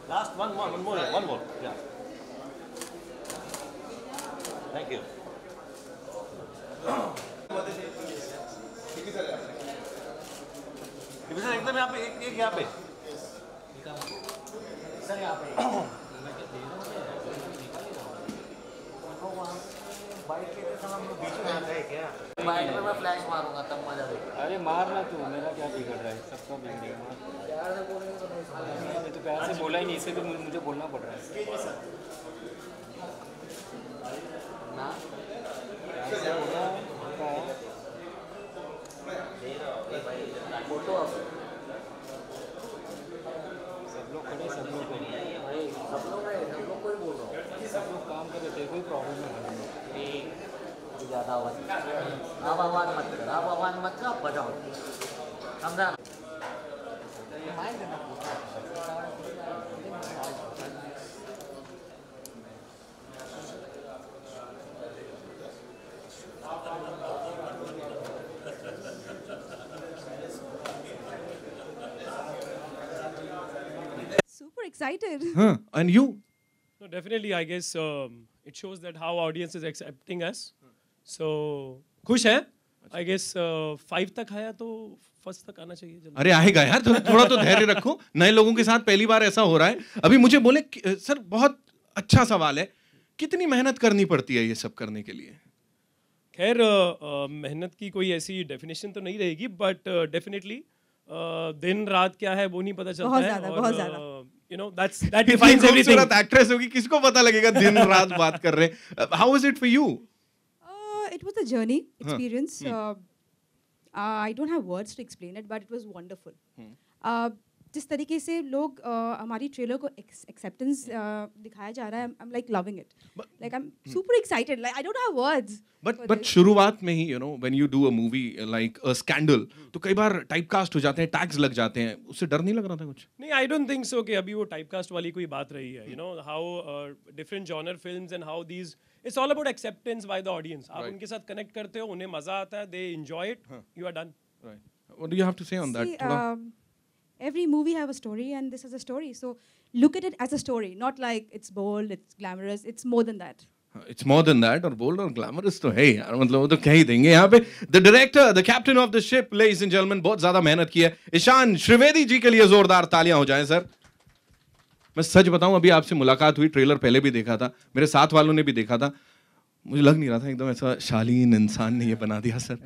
Last one more. Yeah. Thank you. Sir एकदम यहाँ पे एक यहाँ पे सर यहाँ पे बाइक के समय हम लोग बीच में आते हैं क्या बाइक में मैं फ्लैश मारूंगा तब मजा देगा अरे मारना तू मेरा क्या बिगड़ रहा है सबका बिगड़ यार मैं तो प्यार से बोला ही नहीं इसे भी मुझे बोलना पड़ रहा है ना फोटो सब लोग खड़े सब लोग कोई बोल रहा हूँ सब लोग काम कर रहे थे कोई प्रॉब्लम नहीं ज़्यादा आवाज़ आप आवाज़ मत कर बजाओ समझा Super excited. And you? No, definitely, I guess it shows that how audience is accepting us. So, खुश है? I guess 5 तक आया तो फर्स्ट तक आना चाहिए जल्दी। अरे आएगा यार, थोड़ा तो धैर्य रखो। नए लोगों के साथ पहली बार ऐसा हो रहा है। अभी मुझे बोले सर बहुत अच्छा सवाल है, कितनी मेहनत करनी पड़ती है ये सब करने के लिए? खैर मेहनत की कोई ऐसी डेफिनेशन तो नहीं रहेगी, बट डेफिनेटली दिन रात क्या है वो नहीं पता चलता है। बहुत ज़्यादा। You know that defines everything. Actress होगी, किसको पता लगेगा दिन रात बात कर रहे हैं। How was it for you? It was a journey, experience. I don't have words to explain it, but it was wonderful. जिस तरीके से लोग हमारी ट्रेलर को एक्सेप्टेंस दिखाया जा रहा है, I'm like loving it. Like I'm super excited. Like I don't have words. But शुरुआत में ही when you do a movie like a scandal, तो कई बार टाइपकास्ट हो जाते हैं, टैग्स लग जाते हैं, उससे डर नहीं लग रहा था कुछ? नहीं, I don't think so कि अभी वो टाइपकास्ट वाली कोई बात रही है। You know how different genre films and how these it's all about acceptance by the audience. आप उनके साथ कनेक्ट करते हो, उन्हें मजा आता है, they enjoy it, you are done. Right. What do you have to say on that? Every movie have a story, and this is a story. So look at it as a story, not like it's bold, it's glamorous. It's more than that. It's more than that, और bold और glamorous तो है यार, मतलब वो तो कह ही देंगे यहाँ पे। The director, the captain of the ship, ladies and gentlemen, बहुत ज़्यादा मेहनत की है। ईशान त्रिवेदी जी के लिए जोरदार तालियां हो जाएं सर। मैं सच बताऊं, अभी आपसे मुलाकात हुई, ट्रेलर पहले भी देखा था, मेरे साथ वालों ने भी देखा था, मुझे लग नहीं रहा था एकदम ऐसा शालीन इंसान ने ये बना दिया सर।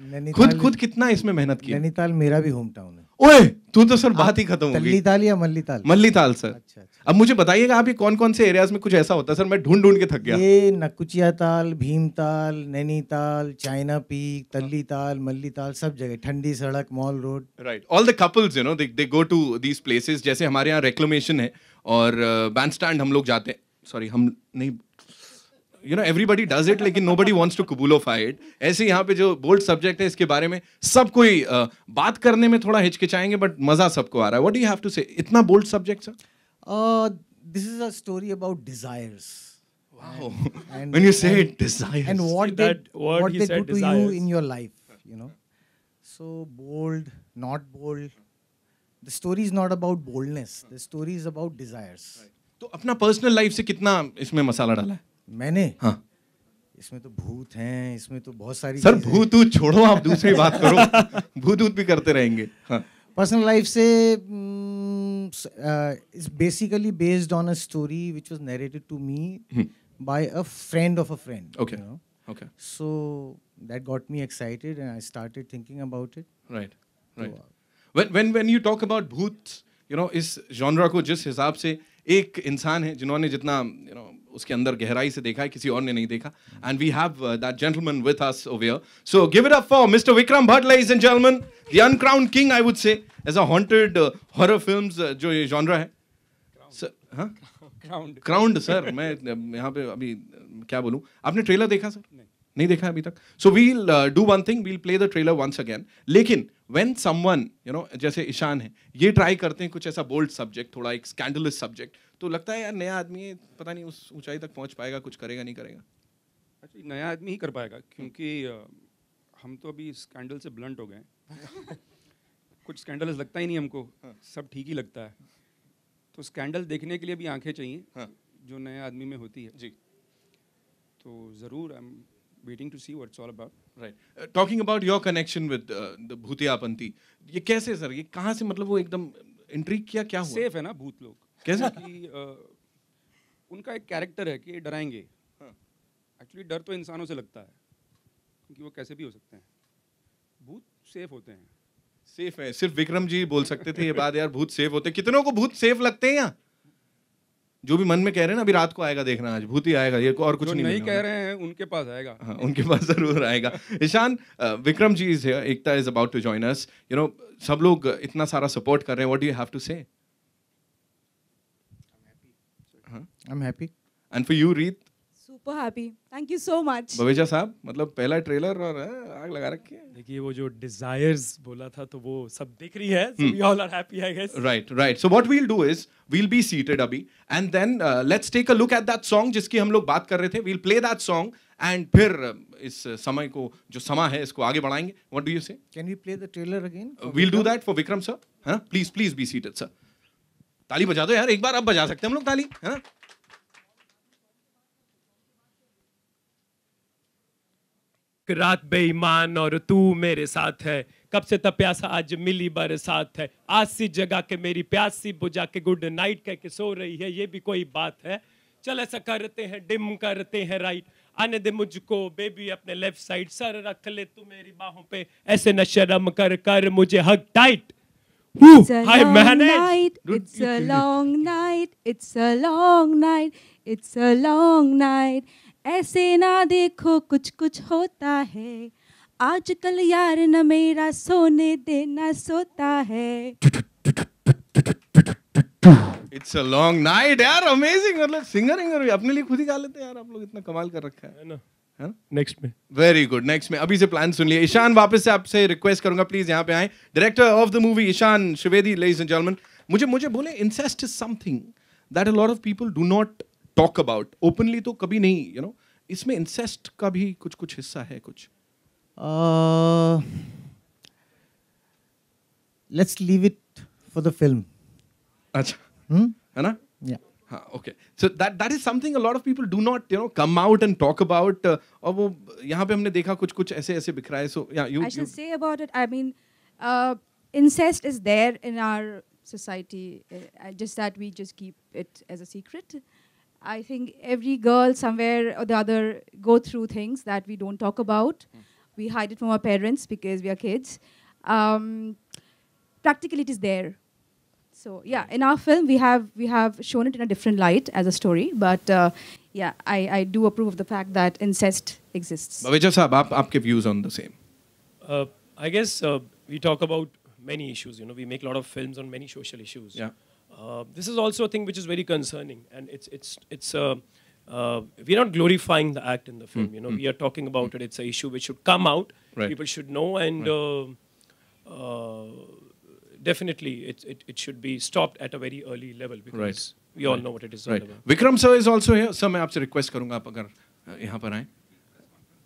खुद कितना इसमें मेहनत की? नैनीताल मेरा भी होम टाउन है। ओए तू तो सर बात ही खत्म हो गई। तल्लीताल या मल्लीताल? मल्लीताल सर। अच्छा। अब मुझे बताइएगा आप ये कौन-कौन से एरियाज में कुछ ऐसा होता है सर, मैं ढूंढ के थक गया। ये नकुचिया ताल, भीमताल, नैनीताल, चाइना पीक, तल्लीताल, मल्लीताल, सब जगह, ठंडी सड़क, mall road. Right, all the couples they go to these places. जैसे हमारे यहाँ रेक्लेमेशन है और बैंड स्टैंड हम लोग जाते हैं, सॉरी हम नहीं, everybody does it, लेकिन nobody wants to कबूलोफाई it. ऐसे यहाँ पे जो बोल्ड सब्जेक्ट है इसके बारे में सब कोई बात करने में थोड़ा हिचकिचाएंगे, बट मजा सबको आ रहा है। What do you have to say? इतना bold subject sir? This is a story about desires. Wow. And when you say desires. And what they do to you in your life, So bold, not bold. The story is not about boldness. The story is about desires. तो अपना personal life से कितना इसमें मसाला डाला है? मैंने? हाँ। इसमें तो भूत हैं, इसमें तो बहुत सारी सर भूत छोड़ो, आप दूसरी बात करो। भूत भी करते रहेंगे। हाँ। पर्सनल लाइफ से it's basically based on a story which was narrated to me by a friend of a friend. Okay. Okay. So that got me excited, and I started thinking about it. Right. When you talk about भूत, इस genre को जिस हिसाब से एक इंसान है जिन्होंने जितना उसके अंदर गहराई से देखा है किसी और ने नहीं देखा, and we have that gentleman with us over here. So give it up for Mr. Vikram Bhatt, ladies and gentlemen, the uncrowned king, I would say, as a haunted horror films जो ये genre है. Crowned sir, मैं यहाँ पे अभी क्या बोलूँ? आपने ट्रेलर देखा सर? नहीं देखा अभी तक. So we'll do one thing, we'll play the trailer once again. लेकिन when someone, जैसे ईशान है, ये ट्राई करते हैं कुछ ऐसा बोल्ड सब्जेक्ट, थोड़ा एक स्कैंडलस सब्जेक्ट, तो लगता है यार नया आदमी है, पता नहीं उस ऊंचाई तक पहुंच पाएगा, कुछ करेगा नहीं करेगा. अच्छा, नया आदमी ही कर पाएगा, क्योंकि हम तो अभी स्कैंडल से ब्लंट हो गए. कुछ स्कैंडलस लगता ही नहीं हमको, सब ठीक ही लगता है. तो स्कैंडल देखने के लिए भी आंखें चाहिए, जो नए आदमी में होती है. जी. तो ज़रूर I am waiting to see what it's all about. Right. Talking about your connection with the भूतियापंती, ये कैसे सर, ये कहाँ से, मतलब वो एकदम इंट्रिग किया, क्या हुआ? सेफ है ना भूत लोग, कैसे? कि उनका एक कैरेक्टर है कि ये डराएंगे. एक्चुअली डर तो इंसानों से लगता है, क्योंकि वो कैसे भी हो सकते हैं. भूत सेफ होते हैं. सेफ है, सिर्फ विक्रम जी बोल सकते थे ये बात यार, भूत सेफ होते. कितनों को भूत सेफ लगते हैं यहाँ? जो भी मन में कह रहे हैं ना, अभी रात को आएगा देखना, आज भूत ही आएगा, ये और कुछ नहीं कह रहे हैं उनके पास आएगा. हाँ, उनके पास जरूर आएगा. Ishaan, Vikram ji is here, Ekta is about to join us. सब लोग इतना सारा सपोर्ट कर रहे हैं. What do you have to say? I am happy. And for you Reet? Super happy. Thank you so much. Baweja साहब, मतलब पहला ट्रेलर और आग लगा रखी है. देखिए वो जो desires बोला था तो वो सब दिख रही है. So we all are happy, I guess. Right. So what we'll do is we'll be seated अभी, and then let's take a look at that song जिसकी हम लोग बात कर रहे थे. We'll play that song and फिर इस समय को, जो समा है, इसको आगे बढ़ाएंगे. What do you say? Can we play the trailer again? We'll do that for Vikram sir. है ना? Please be seated sir. ताली बजा दो यार एक बार. अब बजा सकते हैं हम लोग ताली, है ना? रात बेईमान और तू मेरे साथ है, कब से तप्यासा आज मिली बरसात है, आज सी जगह के मेरी प्यासी बुझा के गुड नाइट कह के सो रही है, ये भी कोई बात है. चल ऐसा करते हैं, डिम करते हैं राइट, आने दे मुझको बेबी अपने लेफ्ट साइड, सर रख ले तू मेरी बाहों पे, ऐसे न शर्म कर मुझे हग tight. It's a long night, it's a long night, it's a long night, it's a long night. ऐसे ना देखो कुछ होता है, आजकल यार न मेरा सोने देना सोता है. It's a long night यार, amazing. मतलब सिंगर अपने लिए खुद ही गा लेते हैं यार, आप लोग इतना कमाल कर रखा है ना. नेक्स्ट में वेरी गुड. नेक्स्ट में अभी से प्लान सुन लिए. ईशान, वापस से आपसे रिक्वेस्ट करूंगा प्लीज यहाँ पे आए. Director of the movie Ishaan Trivedi, ladies and gentleman. मुझे बोले incest is something that a lot of people do not talk about openly, तो कभी नहीं, इसमें इंसेस्ट का भी कुछ हिस्सा है कुछ? Let's leave it for the film. अच्छा, है ना? Yeah. हाँ, okay. So that is something a lot of people do not, come out and talk about. और वो यहाँ पे हमने देखा कुछ ऐसे बिखरा है. So yeah, I should say about it. I mean, incest is there in our society, just that we just keep it as a secret. I think every girl somewhere or the other go through things that we don't talk about. We hide it from our parents because we are kids. Practically, it is there. So yeah, in our film we have shown it in a different light as a story, but yeah, I do approve of the fact that incest exists. Baveja sahab, आपके views on the same? I guess we talk about many issues. We make a lot of films on many social issues. Yeah. This is also a thing which is very concerning, and it's we're not glorifying the act in the film. We are talking about it. It's an issue which should come out. Right. People should know, and definitely it should be stopped at a very early level, because we all know what it is all about. Vikram sir is also here. Sir, मैं आपसे request करूँगा आप अगर यहाँ पर आएं.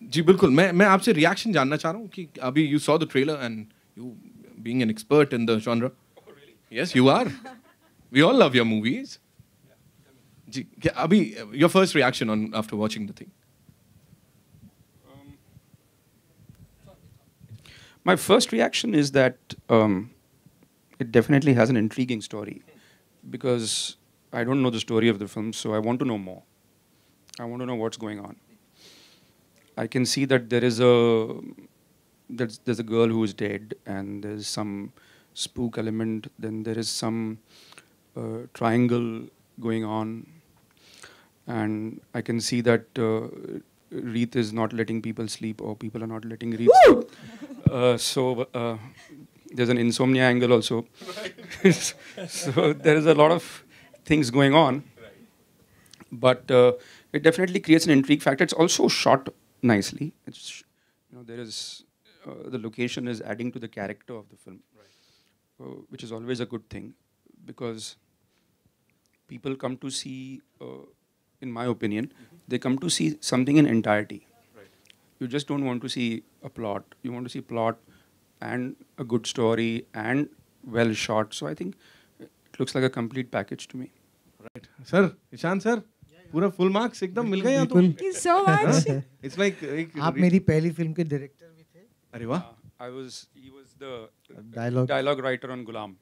जी बिल्कुल, मैं आपसे reaction जानना चाह रहा हूँ कि अभी you saw the trailer and you being an expert in the genre. Oh, really? Yes, you are. We all love your movies. जी, अभी your first reaction on after watching the thing. My first reaction is that it definitely has an intriguing story, because I don't know the story of the film, so I want to know more. I want to know what's going on. I can see that there's a girl who is dead, and there's some spook element. Then there is some triangle going on, and I can see that Reet is not letting people sleep, or people are not letting Reet sleep. So there's an insomnia angle also. So there is a lot of things going on, but it definitely creates an intrigue factor. It's also shot nicely. It's, there is the location is adding to the character of the film, which is always a good thing, because people come to see, in my opinion, they come to see something in entirety. You just don't want to see a plot. You want to see plot and a good story and well shot. So I think it looks like a complete package to me. Right, sir, Ishan sir, पूरा full marks एकदम मिल गए यहाँ तो. Thank you so much. It's like आप मेरी पहली film के director भी थे. अरे वाह. He was the dialogue writer on Gulam.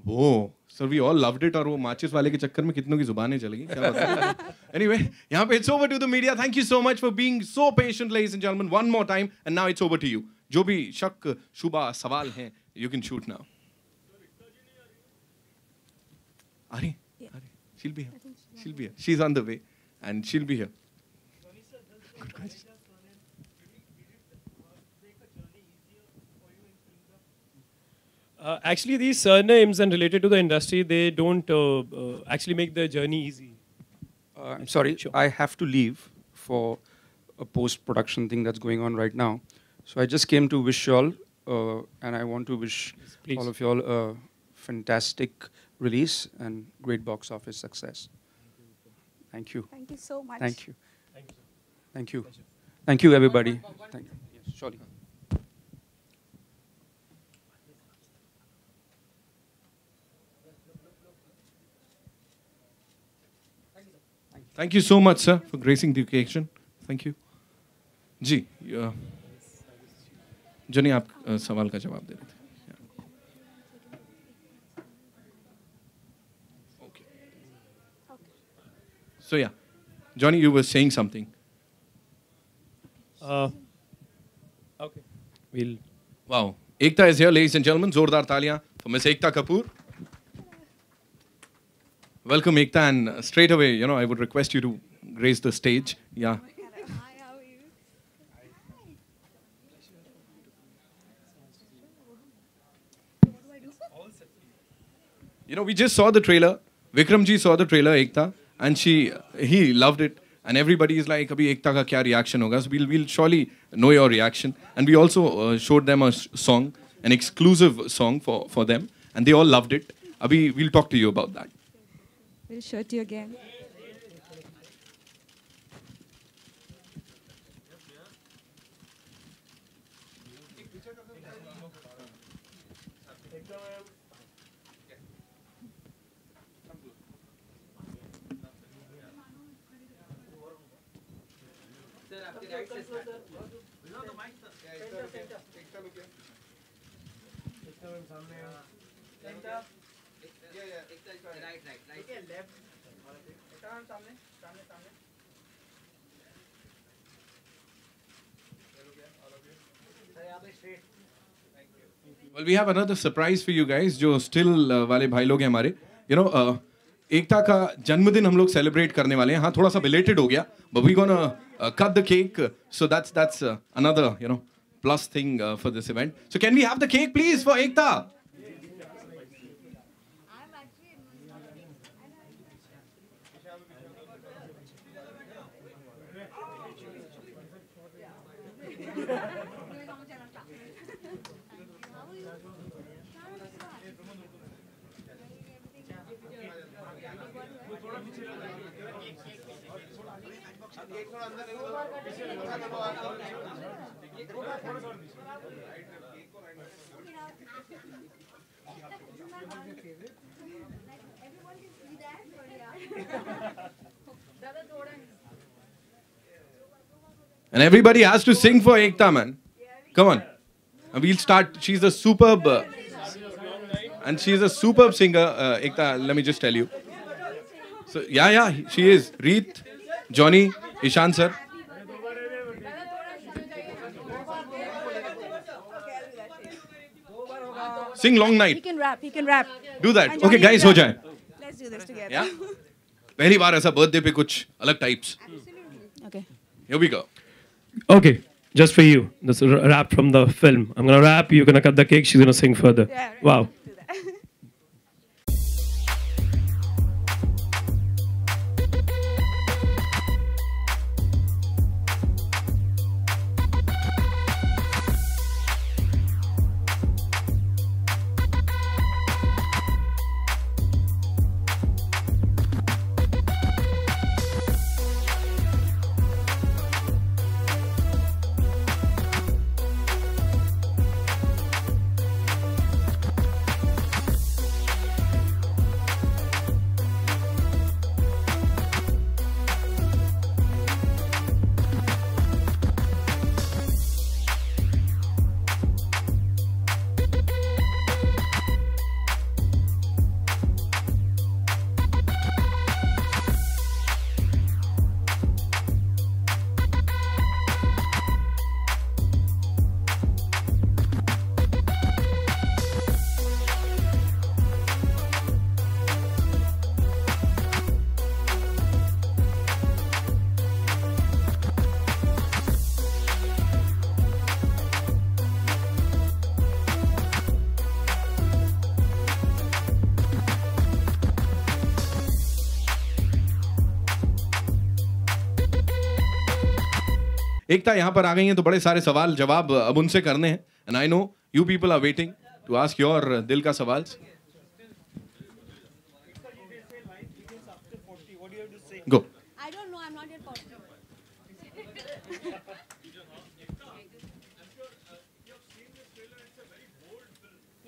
वो sir we all loved it, और वो माचिस वाले के चक्कर में कितनों की जुबानें चल गई, क्या बात. एनीवे, यहाँ पे it's over to the media. Thank you so much for being so patient ladies and gentleman. One more time and now it's over to you. जो भी शक शुबा सवाल हैं, यू कैन शूट नाउ. अरे she'll be here. She's on the way and she'll be here. Good question. Actually, these surnames and related to the industry, they don't actually make the journey easy. I'm sorry, sure. I have to leave for a post-production thing that's going on right now. So I just came to wish you all, and I want to wish all of you all a fantastic release and great box office success. Thank you. Thank you so much. Thank you. Thank you. Thank you, everybody. Thank you. Yes, surely. Thank you so much, sir, for gracing the occasion. Thank you. जी, जनी आप सवाल का जवाब दे रहे थे. Okay. So yeah, Johnny, you were saying something. Okay. We'll. Wow. Ekta is here, ladies and gentlemen. Zordar taliyan for Miss Ekta Kapoor. Welcome, Ekta, and straight away, I would request you to grace the stage. Yeah. We just saw the trailer. Vikramji saw the trailer, Ekta, and he loved it. And everybody is like, "Abhi Ekta ka kya reaction hoga?" So we'll surely know your reaction. And we also showed them a song, an exclusive song for them, and they all loved it. Abhi we'll talk to you about that. We'll show you again. Well, we have another surprise for you guys. जो still वाले भाई लोग हैं हमारे, एकता का जन्मदिन हम लोग celebrate करने वाले हैं. हाँ, थोड़ा सा belated हो गया, but we gonna cut the cake. So that's another plus thing for this event. So can we have the cake, please, for Ekta? And everybody has to sing for Ekta, man. Come on. And we'll start. She's a superb, and she's a superb singer, Ekta, let me just tell you. So, yeah, she is. Reet, Johnny, Ishan sir. Sing long night. He can rap. He can rap. Do that. And Okay, Johnny guys, can हो rap. जाए. Let's do this together. Yeah. पहली बार ऐसा birthday पे कुछ अलग types. Okay. Here we go. Okay, just for you. This is a rap from the film. I'm gonna rap. You're gonna cut the cake. She's gonna sing further. Yeah, right. Wow. Do that. एकता यहाँ पर आ गई हैं तो बड़े सारे सवाल जवाब अब उनसे करने हैं and I know you people are waiting to ask your दिल का सवाल गो I don't know. I'm not yet positive.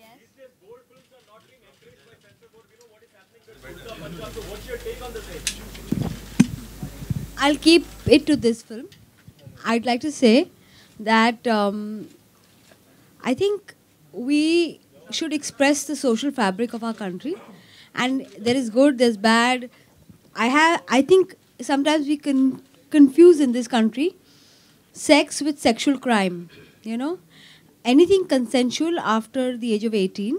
Yes. I'll keep it to this film. I'd like to say that I think we should express the social fabric of our country, and there is good, there's bad. I think sometimes we can confuse in this country sex with sexual crime. You know, anything consensual after the age of 18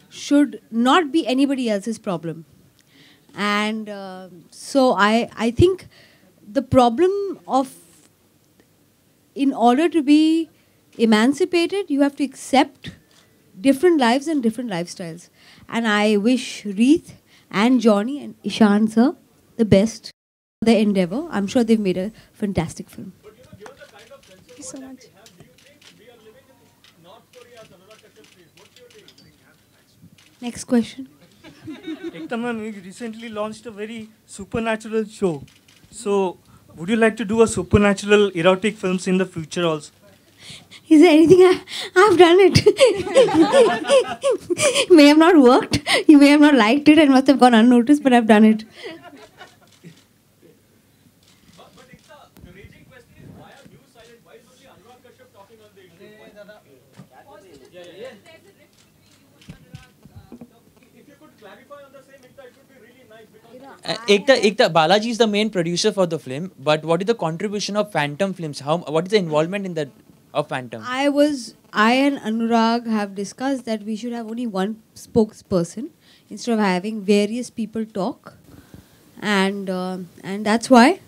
should not be anybody else's problem. And so I think the problem of, in order to be emancipated, you have to accept different lives and different lifestyles. And I wish Reeth and Johnny and Ishan sir the best for their endeavor. I'm sure they've made a fantastic film. Thank you so much. Next question. Ekta ma'am, you recently launched a very supernatural show. So, would you like to do a supernatural erotic films in the future also? Is there anything I've done it? May have not worked. You may have not liked it and must have gone unnoticed, but I've done it. Ekta, Balaji is the main producer for the film, but what is the contribution of Phantom Films? What is the involvement in that of Phantom? I and Anurag have discussed that we should have only one spokesperson instead of having various people talk, and that's why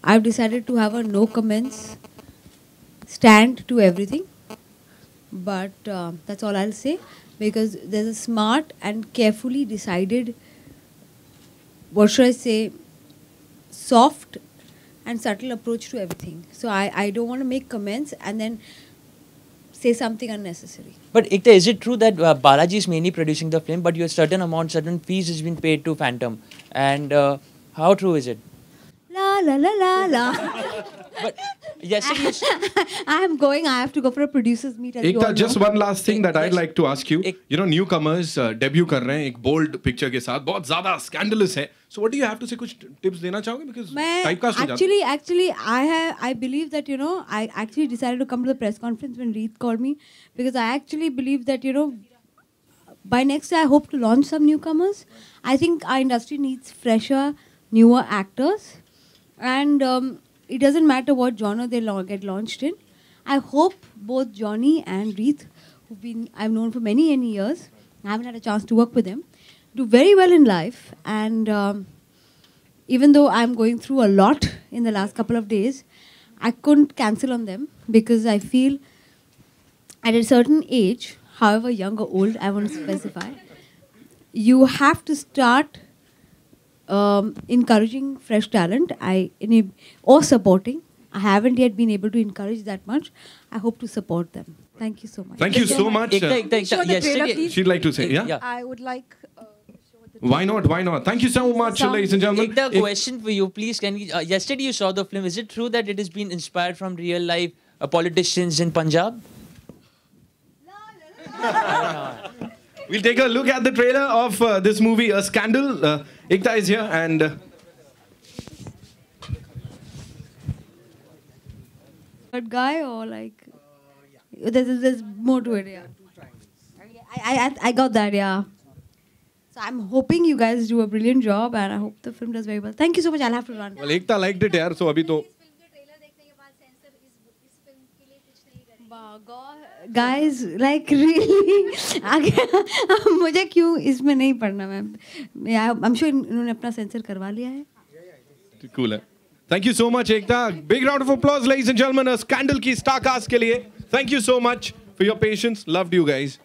I've decided to have a no comments stand to everything. But that's all I'll say, because there's a smart and carefully decided, what should I say, soft and subtle approach to everything. So I don't want to make comments and then say something unnecessary. But Ekta, is it true that Balaji is mainly producing the film, but your certain fees has been paid to Phantom? And how true is it? La la la la la. But yesterday, I have to go for a producer's meet. As you all Ekta, just know. one last thing that I'd Yes. like to ask you. You know, newcomers debut कर रहे हैं एक bold picture के साथ, बहुत ज़्यादा scandalous है. So what do you have to say? कुछ tips देना चाहोगे? Because typecast हो जाता है. actually I believe that, you know, I actually decided to come to the press conference when Reeth called me, because I actually believe that, you know, by next year I hope to launch some newcomers. I think our industry needs fresher, newer actors, and it doesn't matter what genre they get launched in. I hope both Johnny and Reeth I've known for many years. I haven't had a chance to work with them. Do very well in life, and even though I'm going through a lot in the last couple of days, I couldn't cancel on them because I feel at a certain age, however young or old, I want to specify, you have to start encouraging fresh talent or supporting. I haven't yet been able to encourage that much. I hope to support them. Thank you so much. Thank you so much. Yesterday, She'd like to say, yeah? I would like... Why not? Why not? Thank you so much, ladies and gentlemen. Ekta, question for you, please. Can you, yesterday you saw the film. Is it true that it has been inspired from real life politicians in Punjab? We'll take a look at the trailer of this movie, A Scandal. Ekta is here and... guy or like... There's more to it, yeah. I got that, yeah. So I'm hoping you guys do a brilliant job and I hope the film does very well. Thank you so much. I'll have to run. Well, Ekta liked it, yaar. So abhi to... Guys, like really, मुझे क्यों इसमें नहीं पढ़ना ma'am? I'm sure इन्होंने अपना sensor करवा लिया है. Cool है. Thank you so much, Ekta. Big round of applause, ladies and gentlemen. A Scandal की star cast के लिए. Thank you so much for your patience. Loved you guys.